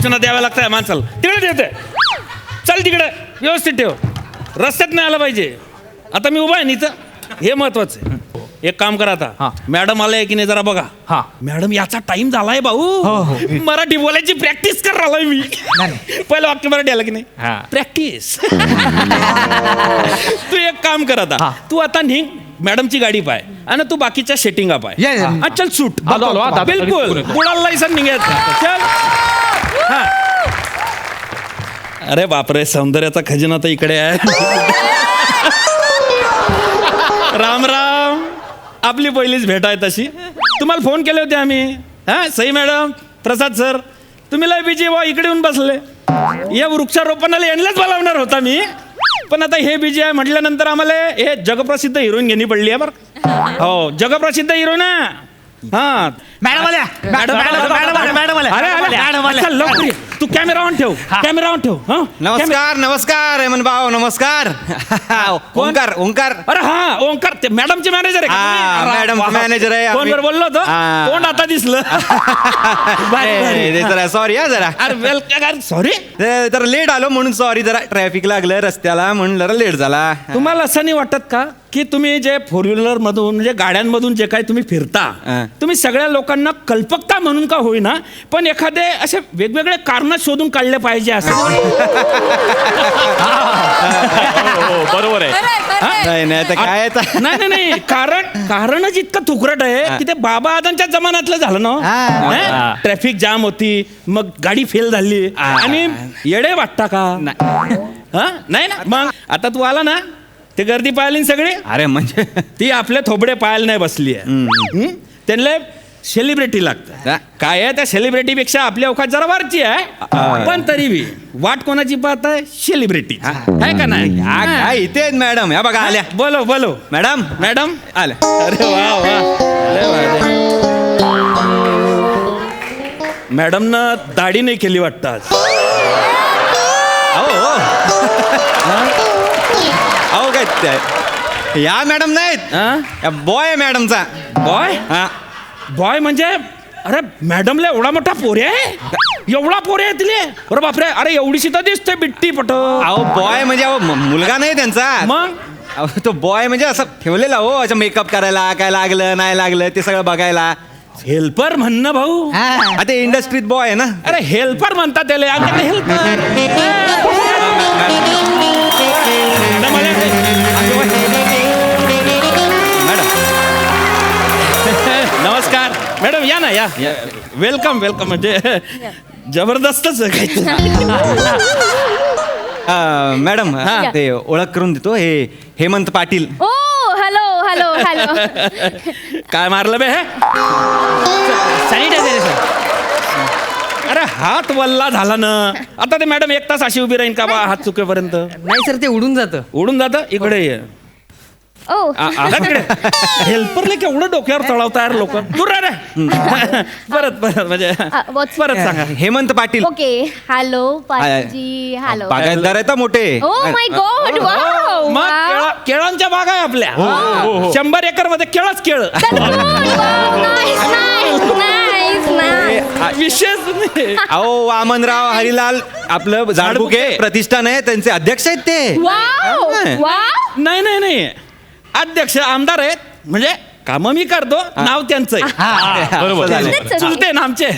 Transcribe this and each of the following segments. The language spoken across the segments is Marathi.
सूचना द्याव्या लागतात माणसाला. तिकडे ठेवते, चल तिकडे व्यवस्थित ठेव, रस्त्यात नाही आला पाहिजे. आता मी उभा आहे नीचं, हे महत्वाचं आहे. एक काम करा आता, मॅडम आलाय की नाही जरा बघा. मॅडम याचा टाइम झालाय भाऊ, मराठी बोलायची प्रॅक्टिस करायला मी. पहिलं वाक्य मराठी आलं की नाही, प्रॅक्टिस. तू एक काम कर आता, तू आता निघ, मॅडमची गाडी पाय आणि तू बाकीच्या सेटिंगा पाय. चल सूट, बिलकुल कुणाला लायसन निघायचं. चल. हा, अरे बापरे, सौंदर्याचा खजिना तर इकडे आहे. राम राम, आपली पहिलीच भेट आहे तशी. तुम्हाला फोन केले होते आम्ही. हा, सई मॅडम, प्रसाद सर, तुम्ही लय बिजी वा, इकडे येऊन बसले. या वृक्षारोपणाला यांनाच बोलावणार होता मी, पण आता हे बिजी आहे म्हटल्यानंतर आम्हाला हे जगप्रसिद्ध हिरोईन घेणी पडली आहे बरं. हो, जगप्रसिद्ध हिरोईन. हा, मॅडम आल्या, मॅडम लवकर तू कॅमेरा ऑन ठेव, कॅमेरा ऑन ठेव. नमस्कार नमस्कार हेमंत भाऊ, नमस्कार. ओंकार ओंकार. अरे हा, ओंकार ते मॅडमचे मॅनेजर आहे. मॅडम मॅनेजर आहे. फोनवर बोललो होतो, कोण आता दिसलं. सॉरी हा जरा. अरे वेलकम. सॉरी, जरा लेट आलो म्हणून सॉरी. जरा ट्रॅफिक लागलं रस्त्याला म्हणून जरा लेट झाला. तुम्हाला असं नाही वाटत का की तुम्ही जे फोर व्हीलर मधून म्हणजे गाड्यांमधून जे काही तुम्ही फिरता, तुम्ही सगळ्या लोकांना कल्पकता म्हणून का होईना पण एखादे असे वेगवेगळे कारण शोधून काढले पाहिजे असं. बरोबर आहे. नाही काय नाही नाही, कारणच इतकं तुकरट आहे की ते बाबा आदांच्या जमान्यातलं झालं ना. ट्रॅफिक जाम होती, मग गाडी फेल झाली आणि येडे वाटता का? नाही ना. मग आता तू आला ना, ते गर्दी पाहिली सगळी. अरे म्हणजे ती आपले थोबडे पाहायला नाही बसली आहे. त्यांना सेलिब्रिटी लागतं. काय आहे, त्या सेलिब्रिटी पेक्षा आपली अवकाश जरा वरची आहे, पण तरी बी वाट कोणाची पाहत आहे? सेलिब्रिटी आहे का नाही? इथे मॅडम या बघा आल्या. बोलो बोलो मॅडम. मॅडम आल्या. अरे वा वा, मॅडम ना दाढी नाही केली वाटतं आज. अहो काय या मॅडम नाहीत, बॉय मॅडमचा. बॉय? बॉय म्हणजे अरे मॅडमला एवढा मोठा पोरे आहे, एवढा पोरे आहे तिले. अरे बापरे, अरे एवढीशी तर दिसते बिट्टी पट. अहो बॉय म्हणजे मुलगा नाही त्यांचा. मग तो बॉय म्हणजे असं ठेवलेला हो, असं मेकअप करायला, काय लागलं नाही लागलं ते सगळं बघायला. हेल्पर म्हणणं भाऊ, आता इंडस्ट्रीत बॉय आहे ना. अरे हेल्पर म्हणतात त्याला. हेल्पर नमस्कार मॅडम, या ना या. Welcome welcome. म्हणजे जबरदस्तच आहे. मॅडम ते ओळख करून देतो, हे हेमंत पाटील. ओ हॅलो हॅलो हॅलो. काय मारलं बे हे? सॅनिटायझर. अरे हात वल्ला झाला ना. आता ते मॅडम 1 तास अशी उभी राहीन का बा हात चुकेपर्यंत? नाही सर, ते उडून जातं. उडून जातं. इकडे ये. ओ हेल्परले केवढं डोक्यावर चढवता यार लोक. दूर रे. परत परत म्हणजे परत सांगा. हेमंत पाटील. ओके. हॅलो पाटीलजी. हॅलो. बागायतदार आहेत मोठे. Oh my God, wow. मग केळांच्या बागा आहे आपल्या. 100 एकर मध्ये केळच केळ. विशेष नाही. अहो वामनराव हरिलाल आपलं झाडबुके प्रतिष्ठान आहे, त्यांचे अध्यक्ष आहेत ते. नाही नाही नाही, अध्यक्ष आमदार आहेत. म्हणजे काम मी करतो, नाव त्यांचं आहे. चुलते ना आमचे.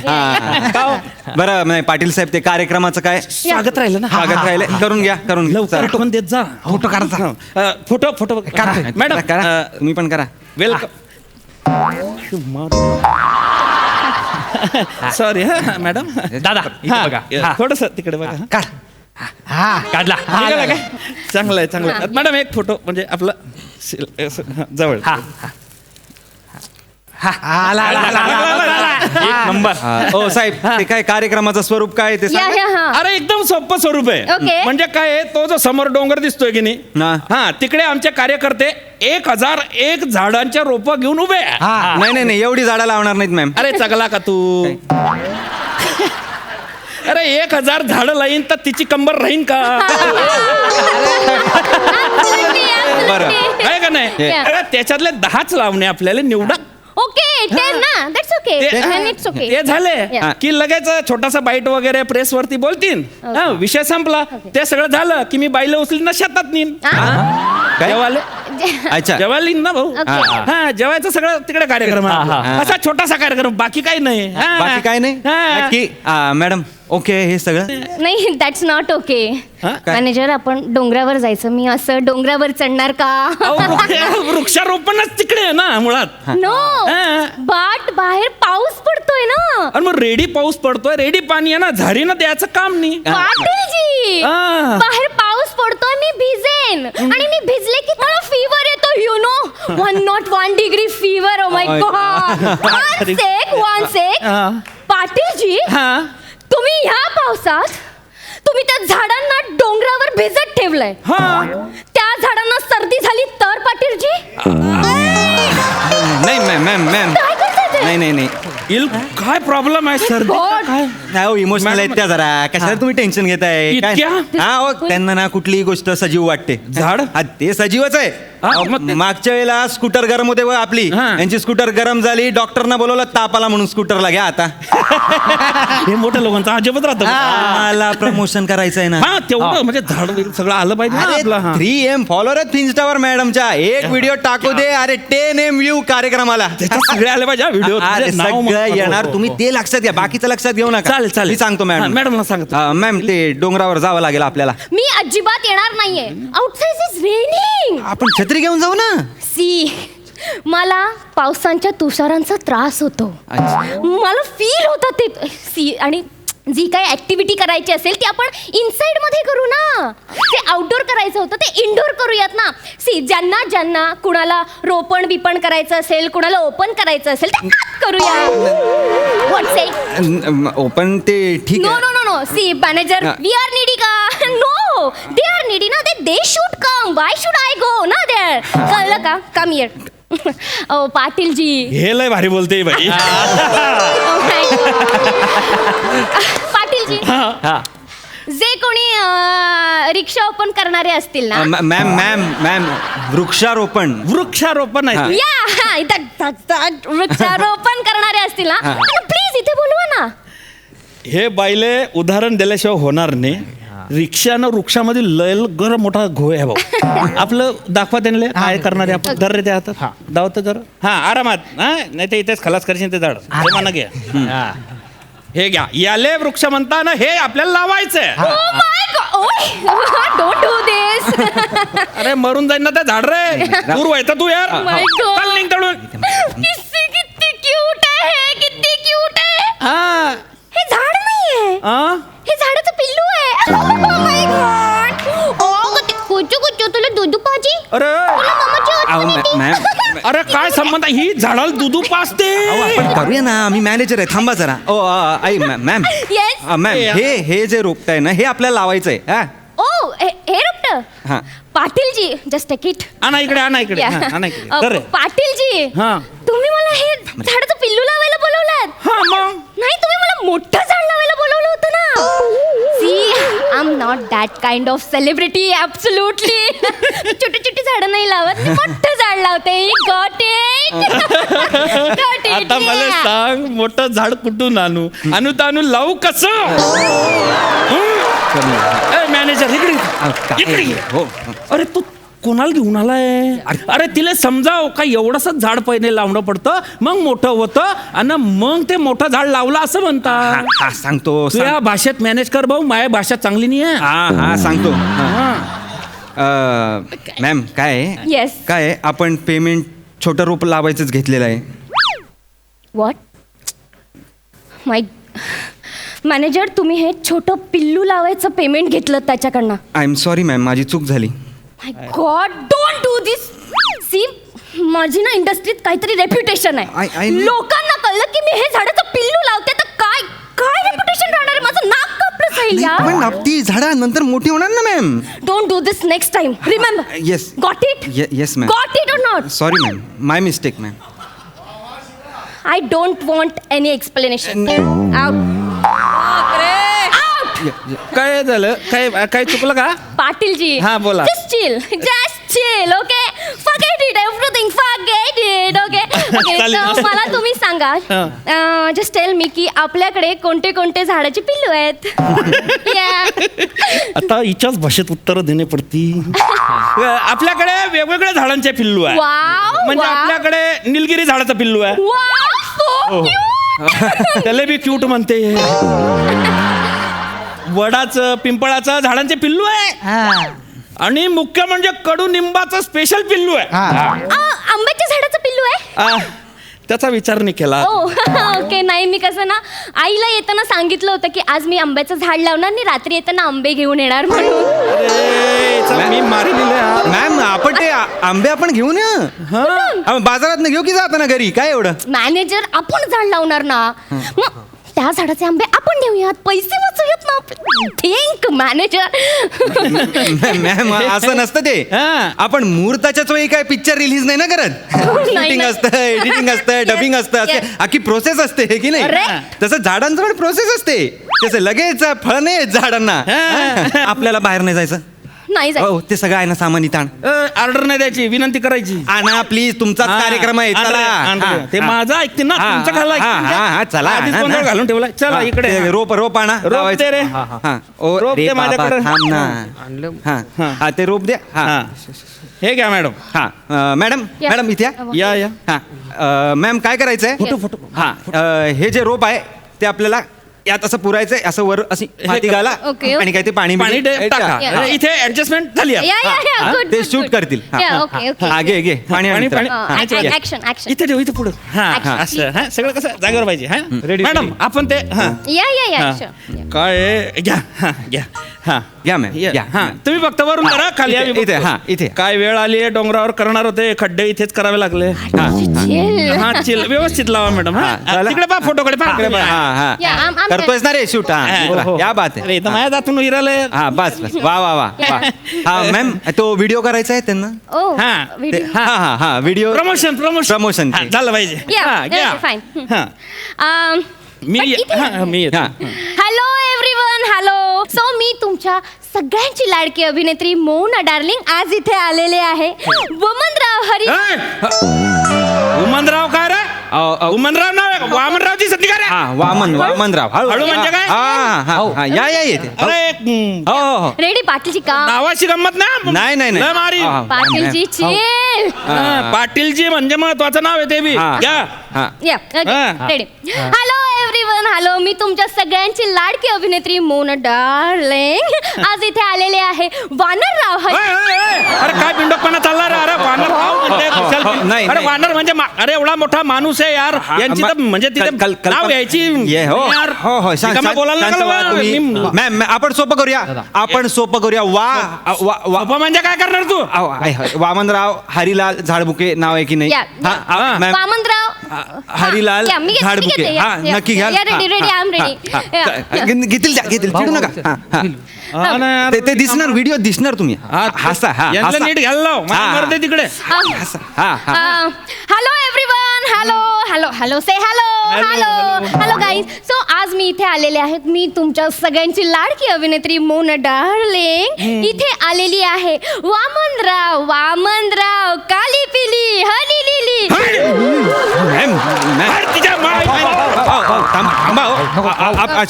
बरं नाही पाटील साहेब, ते कार्यक्रमाचं काय स्वागत राहिलं ना. स्वागत राहिलं. करून घ्या करून घ्या. आठवण देत जा. फोटो काढा. फोटो फोटो मॅडम करा, तुम्ही पण करा. वेलकम. सॉरी हा मॅडम. दादा बघा, थोडस तिकडे बघा. काढला. काय चांगलं आहे चांगलं आहे. मॅडम एक फोटो म्हणजे आपलं जवळ. एक नंबर. हो साहेब, ते काय कार्यक्रमाचं स्वरूप काय ते सांगा. अरे एकदम सोपं स्वरूप आहे. Okay. म्हणजे काय आहे, तो जो समोर डोंगर दिसतोय की नाही, हा तिकडे आमचे कार्यकर्ते 1001 झाडांच्या रोप घेऊन उभे आहे. नाही नाही नाही, एवढी झाडं लावणार नाहीत मॅम. अरे चगला का तू? अरे 1000 झाडं लाईन तर तिची कंबर राहीन का? बरं आहे का नाही? अरे त्याच्यातले 10च लावणे आपल्याला निवडा. ओके 10 ना दॅट्स ओके इट्स ओके ते झाले Yeah. की लगेच छोटासा बाईट वगैरे प्रेस वरती बोलतीन Okay. हा, विषय संपला ते सगळं झालं की मी बाईला उचलीन ना शेतात नेईन काय? जेवायला अच्छा जेवायला येईन ना भाऊ Okay. हा जेवायचं सगळं तिकडे कार्यक्रम आहे. हा. असा छोटासा कार्यक्रम बाकी काही नाही हा. बाकी काय नाही हा. नक्की मॅडम ओके हे सगळं नाही दॅट्स नॉट ओके हा? काय? मॅनेजर आपण डोंगरावर जायचं मी असं डोंगरावर चढणार का अहो, वृक्षारोपणच तिकडे आहे ना मुळात नो हा. बट बाहेर पाऊस पडतोय ना आणि मग रेडी पाऊस पडतोय रेडी पाणी आहे ना झाडीनं द्यायचं काम नाही पाटीलजी हा. बाहेर पाऊस पडतोय मी भिजेन आणि मी भिजले की मला फीवर येतो you know 101 degree fever oh my God one sec हा. पाटीलजी हा तुम्ही ह्या पावसात तुम्ही त्या झाडांना डोंगरावर भिजत ठेवलंय हा त्या झाडांना सर्दी झाली तर पाटीलजी नाही मॅम काय करताय ते? नाही नाही नाही इल काय प्रॉब्लेम आहे सर God. काय नाही हो इमोशनल आहेत त्या जरा कशाला तुम्ही टेन्शन घेताय काय इतक्या? हा हो त्यांना ना कुठलीही गोष्ट सजीव वाटते झाड? हा, ते सजीवच आहे हा, अहो, मग ते- मागच्या वेळेला स्कूटर गरम होते बघ आपली हा. यांची स्कूटर गरम झाली डॉक्टरना बोलवलं ताप आला म्हणून स्कूटरला घ्या आता हे मोठ्या लोकांचं अजिबात राहतं मला प्रमोशन करायचं आहे ना हा तेवढं म्हणजे झाड वगैरे सगळं आलं पाहिजे ना आपलं हा. 3M फॉलोअर आहेत फिन्स्टावर मॅडमच्या एक व्हिडिओ टाकू दे अरे 10M व्ह्यू कार्यक्रमाला त्याच्यात सगळे आले पाहिजे व्हिडिओ अरे सगळं येणार तुम्ही ते लक्षात घ्या बाकीचं लक्षात घेऊ नका चालेल चालेल मी सांगतो हा, मॅडम मॅडमला सांगतो मॅम ते डोंगरावर जावं लागेल आपल्याला मी अजिबात येणार नाहीये आउटसाइड इज रेनिंग आपण छत्री घेऊन जाऊ ना सी मला पावसांच्या तुषारांचा त्रास होतो अच्छा. मला फील होतं ते सी आणि जी काही ऍक्टिव्हिटी करायची असेल ती आपण इनसाइड मध्ये करू ना ते आउटडोर करायचं होतं ते इनडोर करूयात ना सी ज्यांना ज्यांना कुणाला रोपण बिपण करायचं असेल कुणाला ओपन करायचं असेल ते करूया व्हॉट्सअप ओपन ते ठीक नो आहे no no no see manager हा. वी आर नीडी का नो दे आर नीडी ना they should come why should I go ना देअर कळलं का कम हिअर ओ पाटीलजी हे लय भारी बोलते बाई Oh my God. पाटीलजी हा जे कोणी रिक्षा ओपन करणारे असतील ना मॅम वृक्षारोपण वृक्षारोपण आहे या वृक्षारोपण करणारे असतील ना प्लीज इथे बोलवा ना हे बाईले उदाहरण दिल्याशिवाय होणार नाही रिक्षानं वृक्षामध्ये लय गरम मोठा घोय आहे भाऊ आपलं दाखवा त्यांना काय करणारे आपण दर रे त्या हातात दावतं जर हा आरामात हा नाही ते इथेच खलास करशील ते झाड हे म्हणा घ्या हे घ्या याले वृक्ष म्हणताना हे आपल्याला लावायचंय Oh my God. Don't do this. अरे मरून जाईन ना ते झाड रे दूर व्हायचं तू यार My God. चल निघ तळून किती क्यूट आहे किती क्यूट आहे हा हे झाड नाहीये हा? हे झाडाचं पिल्लू आहे Oh my God. कुचू कुचू तुला दुधू पाजी अरे तुला मामाची आठवण येते? मॅम अरे काय संबंध आहे? ही झाडाला दुधू पाचते आपण करूया ना आम्ही मॅनेजर आहे थांबा जरा ओ आई मॅम Yes. मॅम हे जे रोपट आहे ना हे आपल्याला लावायचंय हा ओ हे रोपट हा पाटीलजी जस्ट टेक इट आणा इकडे आणा इकडे हा, आणा इकडे तर रे. पाटीलजी हा. तुम्ही मला हे झाडाचं पिल्लू लावायला बोलवलं हा मग नाही तुम्ही मला मोठं झाड लावायला बोलवलं होतं ना see I am not that kind of celebrity absolutely छोटी छोटी झाडं नाही लावत मी मोठं झाड लावते गॉट इट आता मला सांग मोठं झाड कुठून आणू आणू लावू कसं मॅनेजर इकडे काय? इकडे ये. हो अरे तू कोणाला घेऊन आलाय अरे तिला समजाव का एवढंच झाड पहिले लावणं पडतं मग मोठं होतं आणि मग ते मोठं झाड लावलं असं म्हणतात हा सांगतो तू या भाषेत मॅनेज कर भाऊ माझ्या भाषा चांगली नाही आहे हा सांगतो हा. मॅम काय आहे? येस काय आहे? आपण पेमेंट छोटं रोप लावायचंच घेतलेलं आहे व्हॉट माय मॅनेजर तुम्ही हे छोटं पिल्लू लावायचं पेमेंट घेतलं त्याच्याकडनं आय एम सॉरी मॅम माझी चूक झाली my god don't do this see माझी ना इंडस्ट्रीत काहीतरी रेप्युटेशन I आहे know. लोकांना कळलं की मी हे झाडाचं पिल्लू लावते तर काय काय रेप्युटेशन राहणार आहे माझं नाक कापलं जाईल पण यार ती झाडं नंतर मोठी होणार ना ma'am don't do this next time remember yes got it yes ma'am got it और not sorry ma'am my mistake ma'am I don't want any explanation काय झालं काय चुकलं का पाटीलजी हा, बोला. Just chill okay forget it everything forget it okay चालेल. मला तुम्ही सांगा हा. जस्ट टेल मी की आपल्याकडे कोणते कोणते झाडाचे पिल्लू आहेत Yeah. आता हिच्याच भाषेत उत्तर देणे पडती आपल्याकडे वेगवेगळ्या झाडांचे पिल्लू आहे Wow, म्हणजे wow. आपल्याकडे निलगिरी झाडाचं पिल्लू आहे Wow, so cute. त्याला बी क्यूट म्हणते वडाचं पिंपळाचं झाडांचे पिल्लू आहे आणि मुख्य म्हणजे कडुनिंबाचं स्पेशल पिल्लू आहे आंब्याच्या झाडाचं पिल्लू आहे आ, त्याचा विचार नाही केला ओके नाही मी कसं ना आईला येताना सांगितलं होतं की आज मी आंब्याचं झाड लावणार आणि रात्री येताना आंबे घेऊन येणार म्हणून अरे, याचा मी मारलेलं मॅम आपण ते आंबे आपण घेऊन या बाजारात घेऊ की जाताना घरी काय एवढं मॅनेजर आपण झाड लावणार ना मग त्या झाडाचे आंबे आपण नेऊयात पैसे वाचूयात ना थिंक मॅनेजर मॅम असं नसतं ते हा. आपण मुहूर्ताच्याच वेळी काय पिक्चर रिलीज नाही ना करत शूटिंग नाही. असतं एडिटिंग असतं डबिंग असतं असे Yes. अख्खी प्रोसेस असते हे की नाही Correct. तसं झाडांचं पण प्रोसेस असते तसं लगेच फळ नाही येत झाडांना आपल्याला बाहेर नाही जायचं नाही जायचं. हो ते सगळं आहे ना सामान इथं ऑर्डर नाही द्यायची विनंती करायची आणा प्लीज तुमचाच हा. कार्यक्रम आहे आणलं, चला आणलं. हा, ते हा. माझं ऐकते ना हा, तुमचं खायला हा, हा, हा, चला आधीच आणा, गोंधळ आणा. घालून ठेवला चला हा, इकडे ते रोप आणा रोप लावायचं. दे रे. हा. ओ, रोप रे दे बाबा, माझ्याकडे. थांब ना आणलं. हा हा. हा ते रोप द्या हा हा. हे घ्या मॅडम हा मॅडम या. मॅडम इथे या. या या हा मॅम काय करायचंय फोटो, हा हे जे रोप आहे ते आपल्याला यात असं पुरायचंय असं वर अशी माती घाला ओके, आणि काय ते पाणी पाणी बिणी- टाका या. अरे, इथे ऍडजस्टमेंट झाली आहे. या या या हा, गुड ते शूट करतील हा, या हा, ओके ओके हा घे पाणी पाणी, आणि पाणी. हा. ऍक्शन ऍक्शन इथे ठेव इथे पुढे हा Action. असं हा सगळं कसं जागेवर पाहिजे हा Ready, मॅडम ready. आपण ते हा या या या हा. sure. काय आहे? घ्या हा घ्या हा घ्या मॅम या, घ्या हा तुम्ही फक्त वरून करा खाली इथे, आम्ही इथे, बघतो. हा, इथे. काय वेळ आली आहे डोंगरावर करणार होते खड्डे इथेच करावे लागले Chill. हा चिल व्यवस्थित लावा मॅडम हा हा, झालं? तिकडे पा फोटोकडे पा इकडे बघ, हा या, हा I'm करतोयस ना रे शूट हा. हा या बात आहे अरे इथं माझ्या दातून हिराले हा बस बस वा वा वा वा. हा मॅम तो व्हिडिओ करायचा आहे त्यांना ओ हा, video. हा हा हा व्हिडिओ प्रमोशन Promotion. हा, झालं पाहिजे Yeah, हा, घ्या. okay, fine. हा मी but इथे- हा, मी येतो. हा. हॅलो एव्हरीवन हॅलो सो मी तुमच्या सगळ्यांची लाडकी अभिनेत्री मोना डार्लिंग आज इथे आलेले आहे वमनराव हरी ए! उमनराव काय रे उमनराव नाव आहे का? वामनरावची संधी काय रे हा वामनराव हळू म्हणजे काय? हा हा हा या या येते हो अरे हो हो रेडी पाटीलची का नावाची गंमत ना नाही नाही लय मारी हा, हा. पाटीलची चिल हा, पाटीलजी म्हणजे महत्वाचं नाव आहे ते बी हा. घ्या हा या हा. रेडी हॅलो एव्हरीवन हॅलो मी तुमच्या सगळ्यांची लाडकी अभिनेत्री मोना डार्लिंग आज इथे आलेले आहे वानरराव हरी ओय, ओय, ओय. अरे काय पिंडोकपणा चालला रे अरे वानर राव म्हणजे कुशल हो, पिं- नाही, अरे नाही. वानर म्हणजे अरे एवढा मोठा माणूस आहे यार यांची तर म्हणजे तिथे नाव घ्यायची ये हो यार हो हो रिकामा बोलायला शांत लागला व्हा बा. तुम्ही. मी- मॅम आपण सोपं करूया आपण सोपं करूया वा बाबा म्हणजे काय करणार तू वामनराव हरिलाल झाडबुके नाव आहे की नाही या, हा, हा. हा, मॅम वामनराव हरिलाल या, मी घेते, झाडबुके मी घेते. हा या, नक्की या, घ्याल या, ready, ready, I'm ready. या. घेतील चिडू नका हा, हा. हा ना यार. ते दिसणार व्हिडिओ दिसणार तुम्ही हा, हसा हा यांना हसा. नीट घ्यायला लाव मला हा, हा. मरते तिकडे हसा हा हा hello everyone hello hello hello say hello Hello, hello hello. Hello guys so आज मी इथे आलेले आहेत मी तुमच्या सगळ्यांची लाडकी अभिनेत्री मोना डार्लिंग इथे आलेली आहे वामनराव काली पिली हनी लिली मॅम मॅम अरे तिच्या माय- थांबा हो.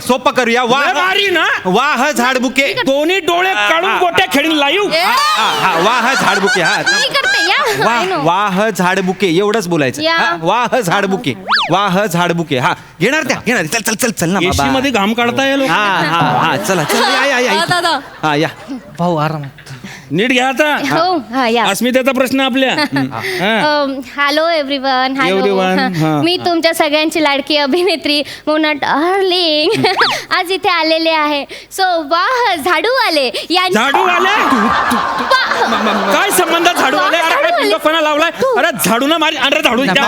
सोपं करूया लय वाह मारी ना वाह झाडबुके दोन्ही डोळे काढून गोट्या खेळीन लाईव्ह वाह झाडबुके हा मी करते या I वाह know. वाह झाडबुके एवढंच बोलायचं या. हा, वाह झाडबुके वाह झाडबुके हा घेणार चल चल चल चल ना एसी बाबा मध्ये घाम काढता येईल हा हा हा चला चला या हा, दादा. हा या भाऊ आरामात नीट घ्या आता हो हा या अस्मितेचा प्रश्न आपल्या हा. हॅलो एव्हरीवन Everyone, हॅलो हा. मी तुमच्या सगळ्यांची लाडकी अभिनेत्री मोना डार्लिंग आज इथे आलेले आहे सो वाह झाडू आले झाडू आले काय संबंध झाडू आले अरे काय पिंडोकपणा लावलाय अरे झाडू ना मारी अरे झाडू द्या.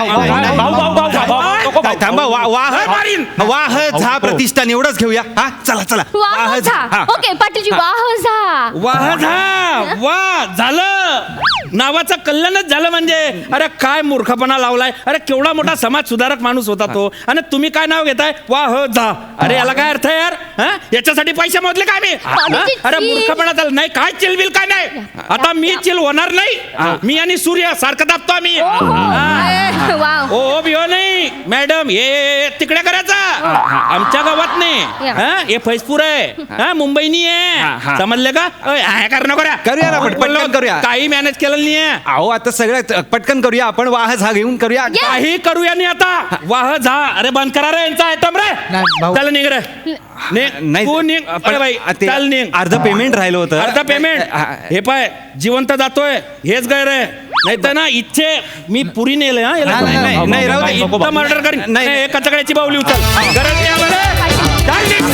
थांबा, थांबा वाह मारीन. वाह झा प्रतिष्ठान एवढंच घेऊया हा चला चला वाह झा हा. ओके पाटीलजी वाह झा वाह झा वा झालं नावाचं कल्याणच झालं म्हणजे. अरे काय मूर्खपणा लावलाय. अरे केवढा मोठा समाज सुधारक माणूस होता तो, आणि तुम्ही काय नाव घेताय वाह जा. अरे याला काय अर्थ आहे यार? हा? याच्यासाठी पैसे मोजले काय मी? हा? अरे मूर्खपणा झाला नाही. काय चिलबिल काय नाही. आता मी चिल होणार नाही. मी आणि सूर्य सारखं दाबतो आम्ही. वाव. ओ बिओ नाही मॅडम, हे तिकडे करायचा. आमच्या गावात नाही. हा? हे फैजपूर आहे. हा? मुंबई नाही आहे. समजले का? करणं करूया ना, पटकन करूया. काही मॅनेज केलं नाहीये. अहो आता सगळं पटकन करूया आपण. वाह झा घेऊन करूया. काही करूया नाही आता. वाह जा. अरे बंद करा रे यांचा आयटम रे. नाही, भाऊ. चल निघ रे. निघ. तू निघ. अरे बाई चल निघ. अर्ध पेमेंट राहिलं होतं. अर्धा पेमेंट. हे पाय जिवंत जातोय हेच गैर आहे. नाही तर ना इच्छे मी पुरी नेले. हा याला. नाही, राहू दे. इथं मर्डर करीन. नाही. नाही कचकड्याची बावली उचल. गरज नाही आम्हाला. चल निघ.